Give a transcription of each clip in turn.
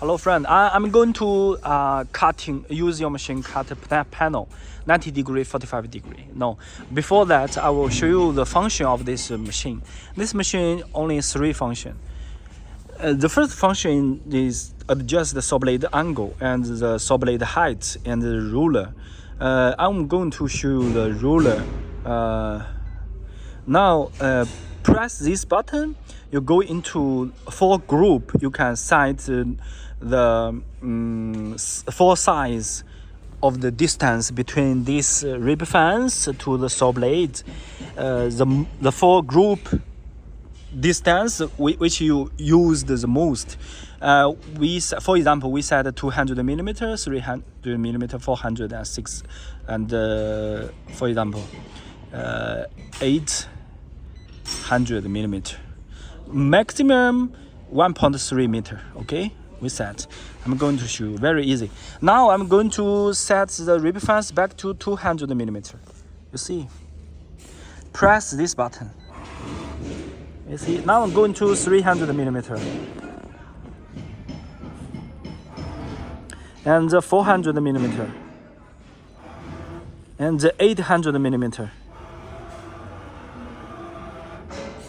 Hello friend, I'm going to use your machine cut panel 90 degree, 45 degree. No, before that I will show you the function of this machine. This machine only 3 functions. The first function is adjust the saw blade angle and the saw blade height and the ruler. I'm going to show you the ruler. Now press this button, you go into 4 group. You can set the 4 sides of the distance between this rib fence to the saw blade. The 4 group distance which you used the most. For example, we set 200 millimeters, 300 millimeter, 400 and 6, and for example 800 millimeter, maximum 1.3 meter. Okay, we set. I'm going to show you, very easy. Now I'm going to set the rib fence back to 200 millimeter. You see, press this button. You see, now I'm going to 300 millimeter and 400 millimeter and 800 millimeter.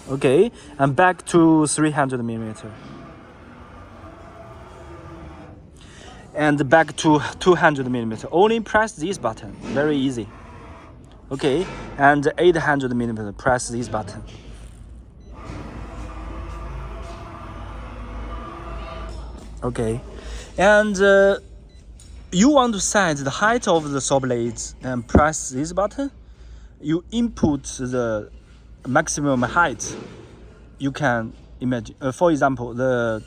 Okay, and back to 300 millimeter and back to 200 millimeter. Only press this button, very easy. Okay, and 800 millimeter, press this button. Okay, and you want to set the height of the saw blades and press this button. You input the maximum height you can imagine. For example, the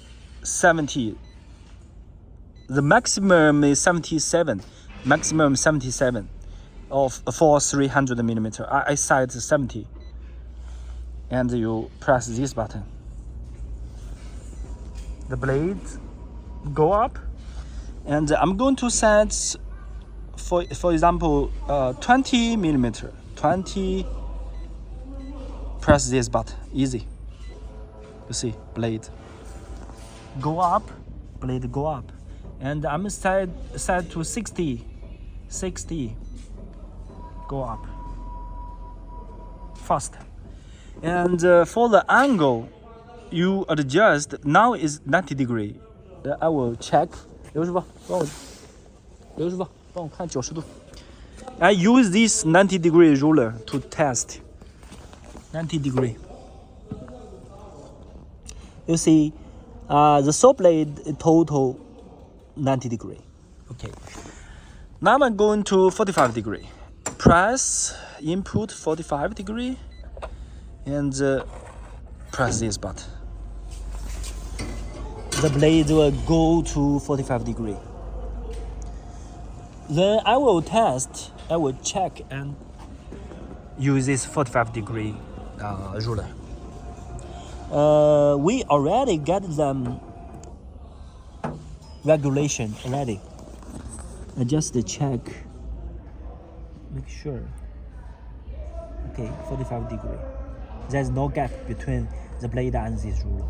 maximum is 77, maximum 77 for 300 millimeter. I set 70, and you press this button. The blades go up, and I'm going to set for example 20 millimeter. 20. Press this button, easy. You see, blade go up, blade go up, and I'm set to 60, go up fast. And for the angle, you adjust. Now is 90 degree. I will check. 刘师傅，帮我看90度。I use this 90 degree ruler to test. 90 degree. You see, the saw blade total 90 degree. Okay. Now I'm going to 45 degree. Press input 45 degree and press this button. The blade will go to 45 degree. Then I will test. I will check and use this 45 degree ruler. We already get them regulation already. I just check, make sure. Okay, 45 degree. There's no gap between the blade and this ruler.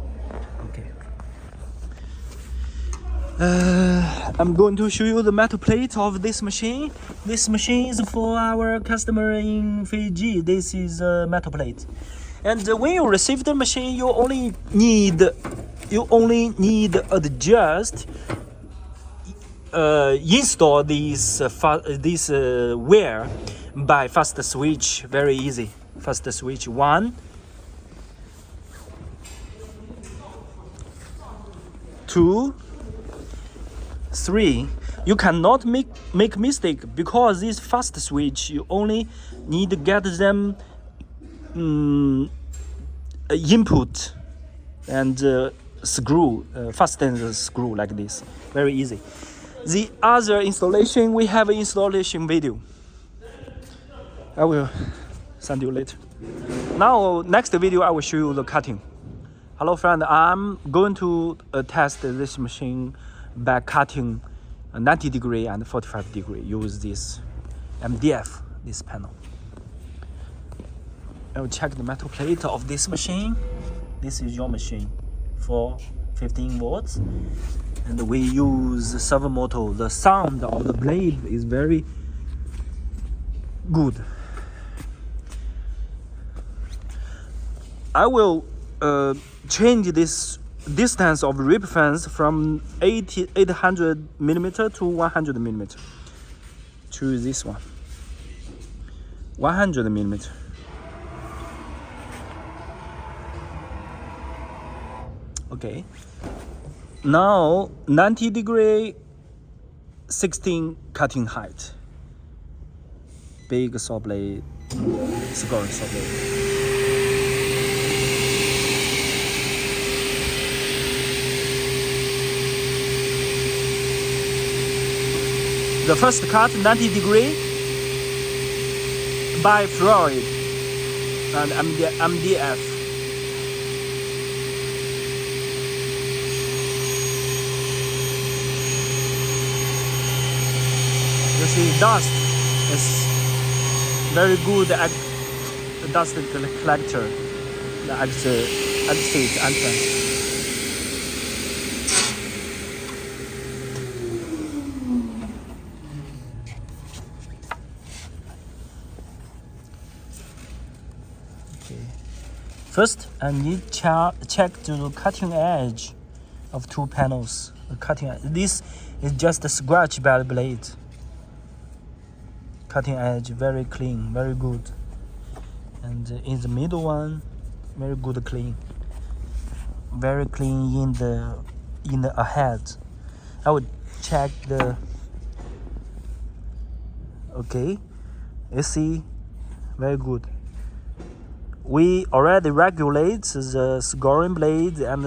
Okay. I'm going to show you the metal plate of this machine. This machine is for our customer in Fiji. This is a metal plate. And when you receive the machine, you only need adjust, install this wear by fast switch. Very easy. Fast switch 1, 2, 3. You cannot make mistake because this fast switch you only need to get them input and screw, fasten the screw like this. Very easy. The other installation, we have an installation video. I will send you later. Now next video I will show you the cutting. Hello friend, I'm going to test this machine by cutting 90 degree and 45 degree. Use this MDF, this panel. I will check the metal plate of this machine. This is your machine for 15 volts. and we use servo motor. The sound of the blade is very good. I will change this distance of rib fence from 800 millimeter to 100 millimeter. Choose this one. 100 millimeter. Okay. Now 90 degree, 16 cutting height. Big saw blade, scoring saw blade. The first cut 90 degree by Floyd and MDF. You see, dust is very good dust collector, the exit entrance. First, I need check the cutting edge of two panels. The cutting edge. This is just a scratch by the blade. Cutting edge very clean, very good. And in the middle one, very good clean. Very clean in the ahead. I would check the. Okay, you see, very good. We already regulate the scoring blade and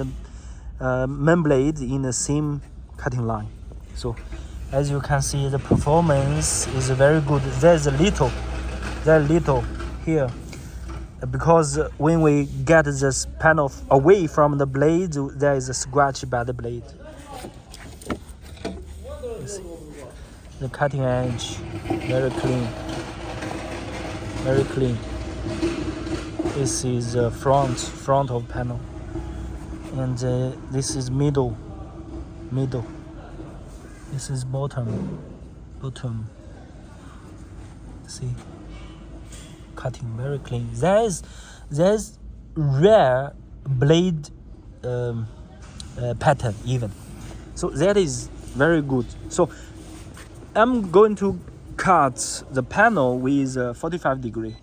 the main blade in the same cutting line. So as you can see, the performance is very good. There's a little here, because when we get this panel away from the blade, there is a scratch by the blade. The cutting edge, very clean, very clean. This is front of panel, and this is middle. This is bottom. See, cutting very clean. There's rare blade pattern even, so that is very good. So I'm going to cut the panel with 45 degree.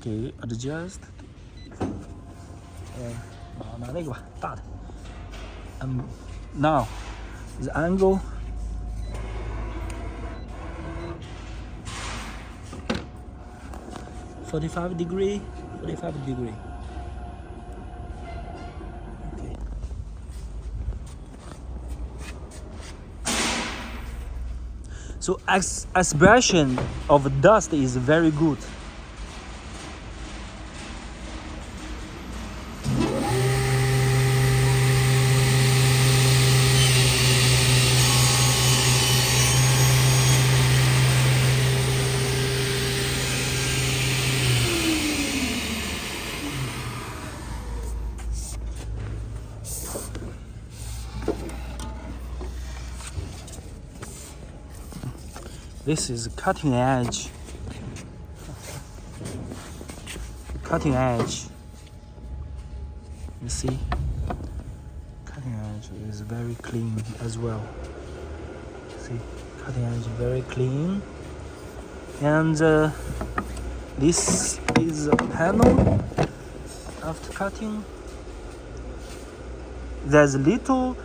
Okay, adjust. 拿那个吧，大的。Now the angle. Forty-five degree. Okay. So expression of dust is very good. This is cutting edge. You see, cutting edge is very clean as well. See, cutting edge very clean. And this is a panel after cutting. There's little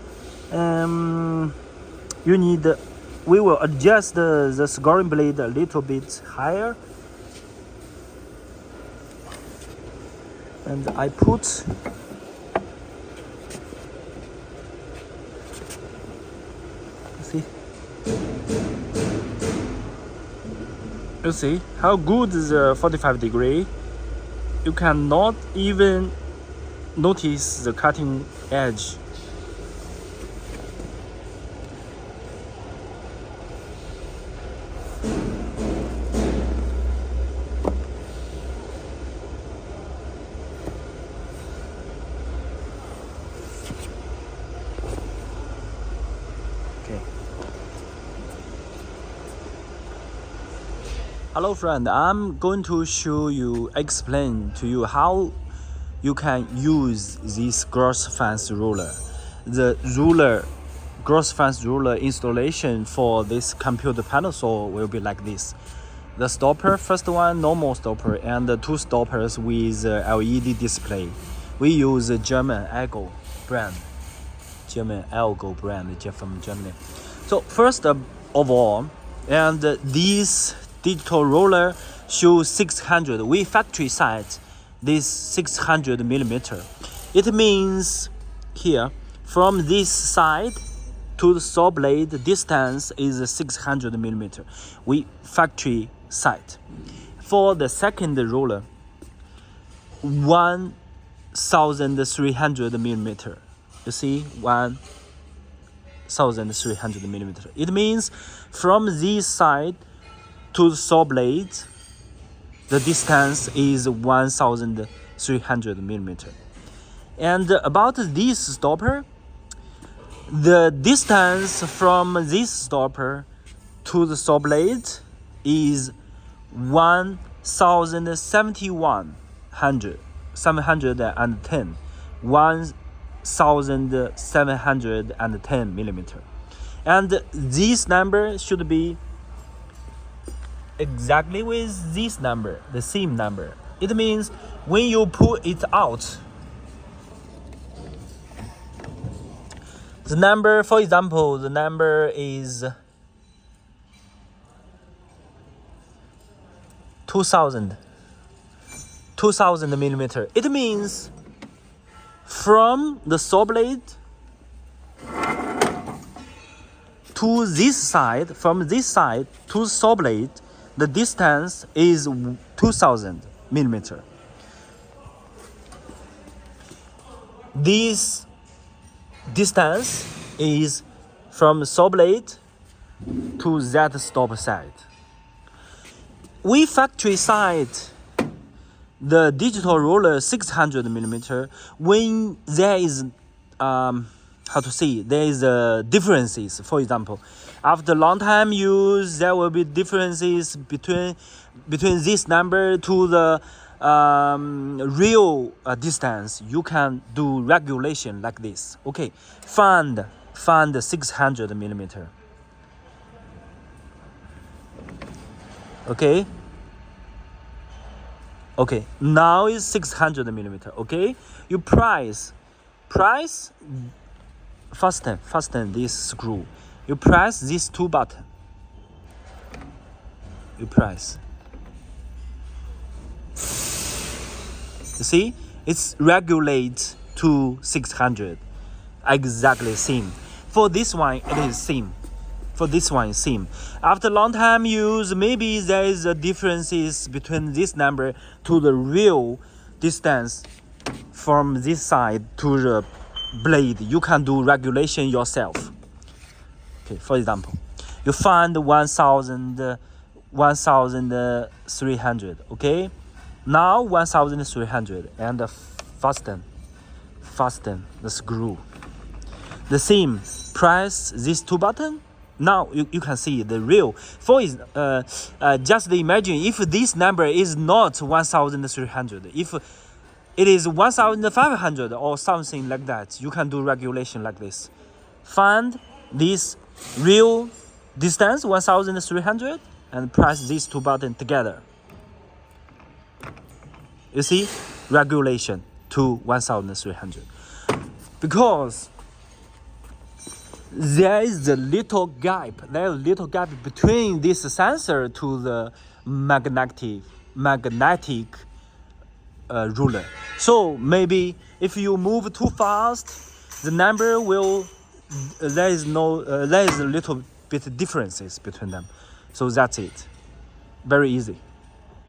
you need. We will adjust the scoring blade a little bit higher, and I put you see how good is 45 degree. You cannot even notice the cutting edge. Hello friend, I'm going to explain to you how you can use this gross fence ruler. The gross fence ruler installation for this computer panel saw will be like this. The stopper, first one, normal stopper, and the two stoppers with LED display. We use German Elgo brand from Germany. So first of all, and this digital roller shows 600. We factory size this 600 millimeter. It means here from this side to the saw blade distance is 600 millimeter. We factory side. For the second roller, 1,300 millimeter. You see, 1,300 millimeter. It means from this side to the saw blade, the distance is 1,300 millimeter. And about this stopper, the distance from this stopper to the saw blade is 1,710 millimeter. And this number should be exactly with this number, the same number. It means when you pull it out, the number, for example, the number is 2,000 millimeter. It means from the saw blade to this side, from this side to the saw blade, the distance is 2,000 millimeter. This distance is from saw blade to that stop side. We factory side the digital roller 600 millimeter when there is there is differences. For example, after long time use, there will be differences between this number to the real distance. You can do regulation like this. Okay, find 600 millimeter. Okay, now is 600 millimeter. Okay, you press fasten this screw. You press these two buttons. You press. You see, it's regulate to 600. Exactly same. For this one, it is same. For this one, same. After long time use, maybe there is a differences between this number to the real distance from this side to the blade. You can do regulation yourself. Okay, for example, you find 1,300. Okay, now 1,300 and fasten the screw. The same. Press these two buttons. Now you can see the real. Just imagine if this number is not 1,300. If it is 1,500 or something like that, you can do regulation like this. Find this real distance 1,300 and press these two buttons together. You see, regulation to 1,300. Because there is a little gap. Between this sensor to the magnetic ruler. So maybe if you move too fast, the number will there is a little bit differences between them. So that's it. Very easy.